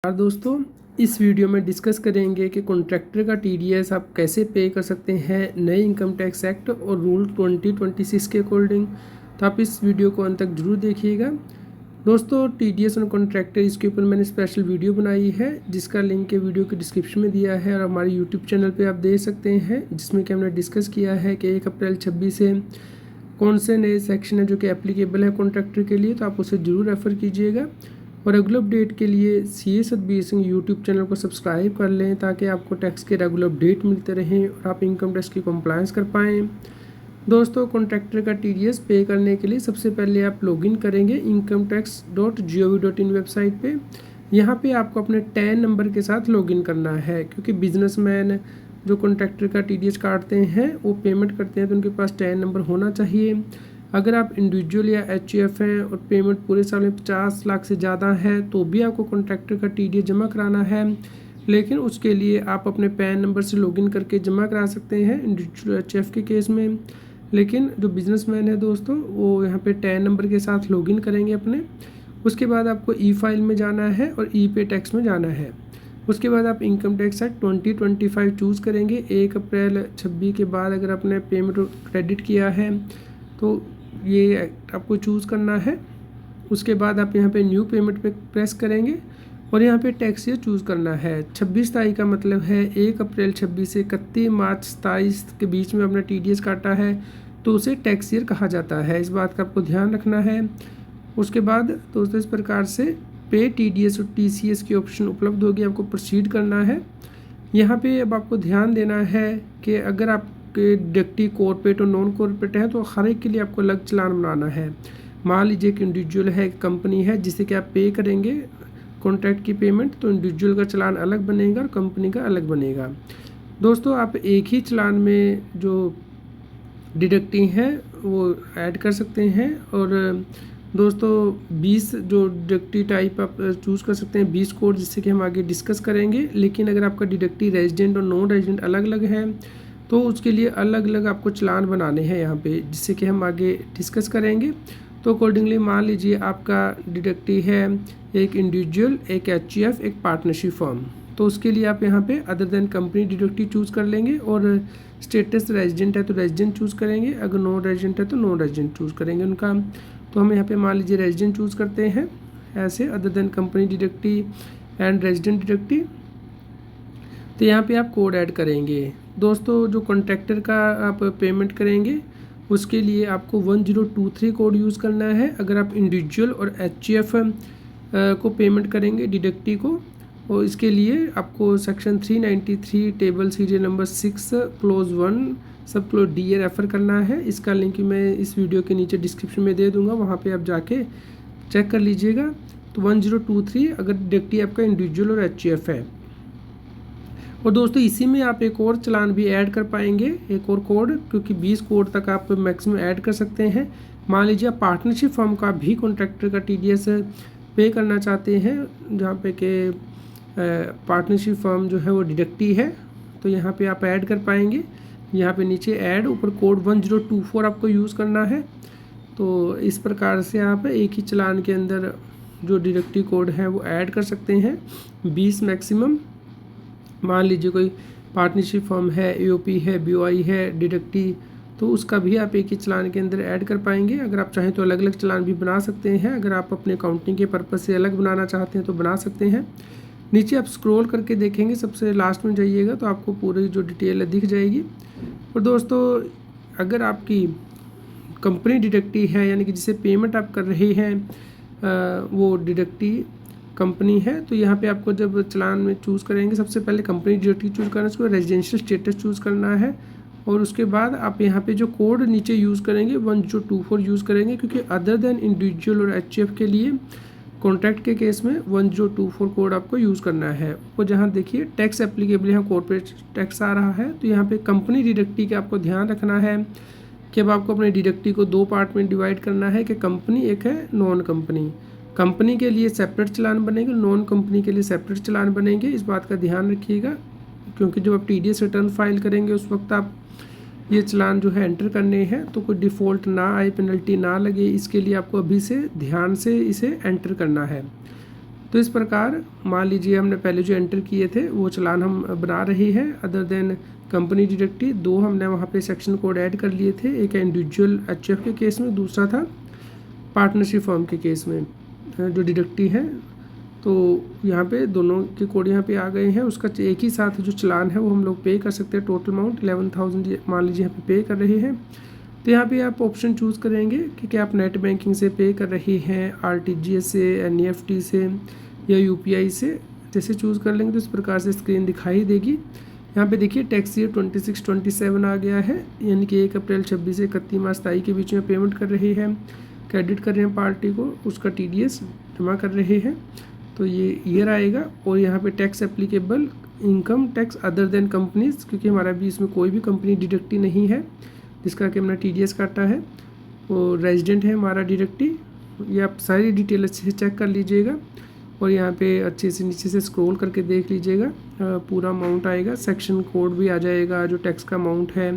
दोस्तों, इस वीडियो में डिस्कस करेंगे कि कॉन्ट्रैक्टर का टीडीएस आप कैसे पे कर सकते हैं नए इनकम टैक्स एक्ट और रूल 2026 के अकॉर्डिंग। तो आप इस वीडियो को अंत तक जरूर देखिएगा। दोस्तों, टीडीएस और कॉन्ट्रैक्टर इसके ऊपर मैंने स्पेशल वीडियो बनाई है जिसका लिंक के वीडियो के डिस्क्रिप्शन में दिया है और हमारे यूट्यूब चैनल पर आप देख सकते हैं, जिसमें कि हमने डिस्कस किया है कि 1 अप्रैल 26 से कौन से नए सेक्शन है जो कि एप्लीकेबल है कॉन्ट्रैक्टर के लिए। तो आप उसे ज़रूर रेफ़र कीजिएगा और रेगुलर अपडेट के लिए CA Satbir Singh YouTube channel को सब्सक्राइब कर लें ताकि आपको टैक्स के रेगुलर अपडेट मिलते रहें और आप इनकम टैक्स की कंप्लायंस कर पाएँ। दोस्तों, कॉन्ट्रैक्टर का टीडीएस पे करने के लिए सबसे पहले आप लॉगिन करेंगे incometax.gov.in वेबसाइट पे। यहाँ पे आपको अपने टैन नंबर के साथ लॉगिन करना है, क्योंकि बिजनेसमैन जो कॉन्ट्रैक्टर का टीडीएस काटते हैं वो पेमेंट करते हैं तो उनके पास टैन नंबर होना चाहिए। अगर आप इंडिविजुअल या HUF हैं और पेमेंट पूरे साल में 50 लाख से ज़्यादा है तो भी आपको कॉन्ट्रैक्टर का टीडीएस जमा कराना है, लेकिन उसके लिए आप अपने पैन नंबर से लॉगिन करके जमा करा सकते हैं इंडिविजुअल HUF के केस में। लेकिन जो बिजनेसमैन है दोस्तों, वो यहाँ पे टैन नंबर के साथ लॉगिन करेंगे अपने। उसके बाद आपको E-फाइल में जाना है और E-पे टैक्स में जाना है। उसके बाद आप इनकम टैक्स एक्ट 2025 चूज़ करेंगे। 1 अप्रैल 26 के बाद अगर आपने पेमेंट क्रेडिट किया है तो ये एक्ट आपको चूज़ करना है। उसके बाद आप यहाँ पे न्यू पेमेंट पे प्रेस करेंगे और यहाँ पे टैक्स ईयर चूज़ करना है। 26 तारीख का मतलब है 1 अप्रैल 26 से 31 मार्च 27 के बीच में अपना टीडीएस काटा है तो उसे टैक्स ईयर कहा जाता है। इस बात का आपको ध्यान रखना है। उसके बाद दोस्तों, इस प्रकार से पे टीडीएस और TCS की ऑप्शन उपलब्ध होगी, आपको प्रोसीड करना है। यहाँ पे अब आपको ध्यान देना है कि अगर आप के डिडक्टिव कॉर्पोरेट और नॉन कॉर्पोरेट है तो हर एक के लिए आपको अलग चलान बनाना है। मान लीजिए कि इंडिविजुअल है, एक कंपनी है जिसे कि आप पे करेंगे कॉन्ट्रैक्ट की पेमेंट, तो इंडिविजुअल का चलान अलग बनेगा और कंपनी का अलग बनेगा। दोस्तों, आप एक ही चलान में जो डिडक्टिव हैं वो ऐड कर सकते हैं और दोस्तों 20 जो डिडक्टिव टाइप आप चूज़ कर सकते हैं, 20 कोड, जिससे कि हम आगे डिस्कस करेंगे। लेकिन अगर आपका डिडक्टिव रेजिडेंट और नॉन रेजिडेंट अलग अलग है तो उसके लिए अलग अलग आपको चलान बनाने हैं यहाँ पे, जिससे कि हम आगे डिस्कस करेंगे। तो अकॉर्डिंगली मान लीजिए आपका डिडक्टिव है एक इंडिविजुअल, एक HUF, एक पार्टनरशिप फर्म, तो उसके लिए आप यहाँ पे other than company deductive choose कर लेंगे और स्टेटस रेजिडेंट है तो रेजिडेंट चूज़ करेंगे, अगर नॉन रेजिडेंट है तो नॉन रेजिडेंट चूज़ करेंगे उनका। तो हम यहाँ पे मान लीजिए रेजिडेंट चूज़ करते हैं ऐसे, other than company deductive and resident deductive. तो यहाँ पे आप कोड ऐड करेंगे। दोस्तों, जो कॉन्ट्रैक्टर का आप पेमेंट करेंगे उसके लिए आपको 1023 कोड यूज़ करना है। अगर आप इंडिविजुअल और HUF को पेमेंट करेंगे डिडक्टिव को, और इसके लिए आपको section 393 table serial number 6 close 1 सब क्लोज D रेफ़र करना है। इसका लिंक मैं इस वीडियो के नीचे डिस्क्रिप्शन में दे दूँगा, वहाँ पर आप जाके चेक कर लीजिएगा। तो 1023 अगर डिडक्टिव आपका इंडिविजुअल और HUF है। और दोस्तों, इसी में आप एक और चलान भी ऐड कर पाएंगे, एक और कोड, क्योंकि 20 कोड तक आप मैक्सिमम ऐड कर सकते हैं। मान लीजिए आप पार्टनरशिप फर्म का भी कॉन्ट्रैक्टर का टीडीएस पे करना चाहते हैं, जहाँ पे कि पार्टनरशिप फर्म जो है वो डिडक्टिव है, तो यहाँ पे आप ऐड कर पाएंगे। यहाँ पे नीचे ऐड, ऊपर कोड 1024 आपको यूज़ करना है। तो इस प्रकार से आप एक ही चलान के अंदर जो डिडक्टिव कोड है वो ऐड कर सकते हैं, 20 मैक्सिमम। मान लीजिए कोई पार्टनरशिप फर्म है, AOP है, BOI है, डिडक्टिव, तो उसका भी आप एक ही चलान के अंदर ऐड कर पाएंगे। अगर आप चाहें तो अलग अलग चलान भी बना सकते हैं। अगर आप अपने अकाउंटिंग के पर्पज़ से अलग बनाना चाहते हैं तो बना सकते हैं। नीचे आप स्क्रॉल करके देखेंगे, सबसे लास्ट में जाइएगा तो आपको पूरी जो डिटेल है दिख जाएगी। और दोस्तों, अगर आपकी कंपनी डिडक्टिव है, यानी कि जिसे पेमेंट आप कर रहे हैं वो डिडक्टिव कंपनी है, तो यहाँ पे आपको जब चलान में चूज़ करेंगे, सबसे पहले कंपनी डिडक्टिव चूज़ करना है, उसको रेजिडेंशियल स्टेटस चूज़ करना है। और उसके बाद आप यहाँ पे जो कोड नीचे यूज़ करेंगे 1024 यूज़ करेंगे, क्योंकि अदर देन इंडिविजुअल और HUF के लिए कॉन्ट्रैक्ट के केस में 1024 कोड आपको यूज़ करना है। वो जहाँ देखिए टैक्स एप्लीकेबल, यहाँ कॉर्पोरेट टैक्स आ रहा है, तो यहाँ पे कंपनी डिडक्टिव का आपको ध्यान रखना है कि अब आपको अपने डिडक्टिव को 2 पार्ट में डिवाइड करना है, कि कंपनी एक है, नॉन कंपनी। कंपनी के लिए सेपरेट चलान बनेंगे, नॉन कंपनी के लिए सेपरेट चलान बनेंगे। इस बात का ध्यान रखिएगा, क्योंकि जब आप TDS रिटर्न फाइल करेंगे उस वक्त आप ये चलान जो है एंटर करने हैं, तो कोई डिफ़ॉल्ट ना आए, पेनल्टी ना लगे, इसके लिए आपको अभी से ध्यान से इसे एंटर करना है। तो इस प्रकार मान लीजिए हमने पहले जो एंटर किए थे वो चालान हम बना रहे हैं अदर देन कंपनी डिडक्टी। 2 हमने वहाँ पे सेक्शन कोड ऐड कर लिए थे, एक इंडिविजुअल एचएफ के केस में, दूसरा था पार्टनरशिप फर्म के केस में जो डिडक्टी है। तो यहाँ पे दोनों के कोड यहाँ पे आ गए हैं। उसका एक ही साथ जो चालान है वो हम लोग पे कर सकते हैं। टोटल अमाउंट 11,000 मान लीजिए यहाँ पे कर रहे हैं। तो यहाँ पे आप ऑप्शन चूज़ करेंगे कि क्या आप नेट बैंकिंग से पे कर रहे हैं, आरटीजीएस से, एनईएफटी से या यूपीआई से। जैसे चूज़ कर लेंगे तो इस प्रकार से स्क्रीन दिखाई देगी। यहाँ पे देखिए टैक्स ईयर 26-27 आ गया है, यानी कि 1 अप्रैल 26 से 31 मार्च 23 के बीच में पेमेंट कर रहे हैं, क्रेडिट कर रहे हैं पार्टी को, उसका टीडीएस जमा कर रहे हैं। तो ये ईयर आएगा। और यहाँ पे tax applicable income tax other than companies, क्योंकि हमारा भी इसमें कोई भी कंपनी डिडक्टी नहीं है जिसका कि हमने टीडीएस काटा है, वो रेजिडेंट है हमारा डिडक्टी। ये आप सारी डिटेल अच्छे से चेक कर लीजिएगा और यहाँ पे अच्छे से नीचे से स्क्रॉल करके देख लीजिएगा, पूरा अमाउंट आएगा, सेक्शन कोड भी आ जाएगा, जो टैक्स का अमाउंट है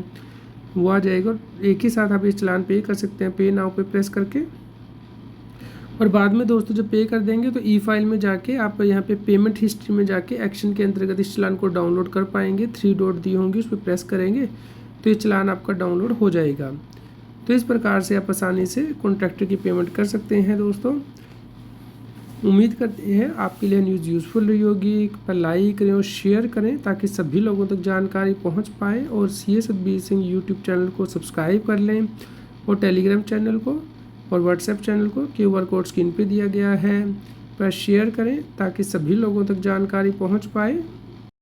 वो आ जाएगा। एक ही साथ आप ये चालान पे कर सकते हैं पे नाउ पे प्रेस करके। और बाद में दोस्तों जब पे कर देंगे तो ई फाइल में जाके आप यहाँ पे पेमेंट हिस्ट्री में जाके एक्शन के अंतर्गत इस चालान को डाउनलोड कर पाएंगे। 3 डॉट दिए होंगे, उस पर प्रेस करेंगे तो ये चालान आपका डाउनलोड हो जाएगा। तो इस प्रकार से आप आसानी से कॉन्ट्रैक्टर की पेमेंट कर सकते हैं दोस्तों। उम्मीद करते हैं आपके लिए न्यूज़ यूज़फुल रही होगी। पर लाइक करें और शेयर करें ताकि सभी लोगों तक जानकारी पहुंच पाए। और CS Satbir Singh YouTube channel को सब्सक्राइब कर लें और टेलीग्राम चैनल को और व्हाट्सएप चैनल को QR कोड स्क्रीन पे दिया गया है पर शेयर करें ताकि सभी लोगों तक जानकारी पहुंच पाए।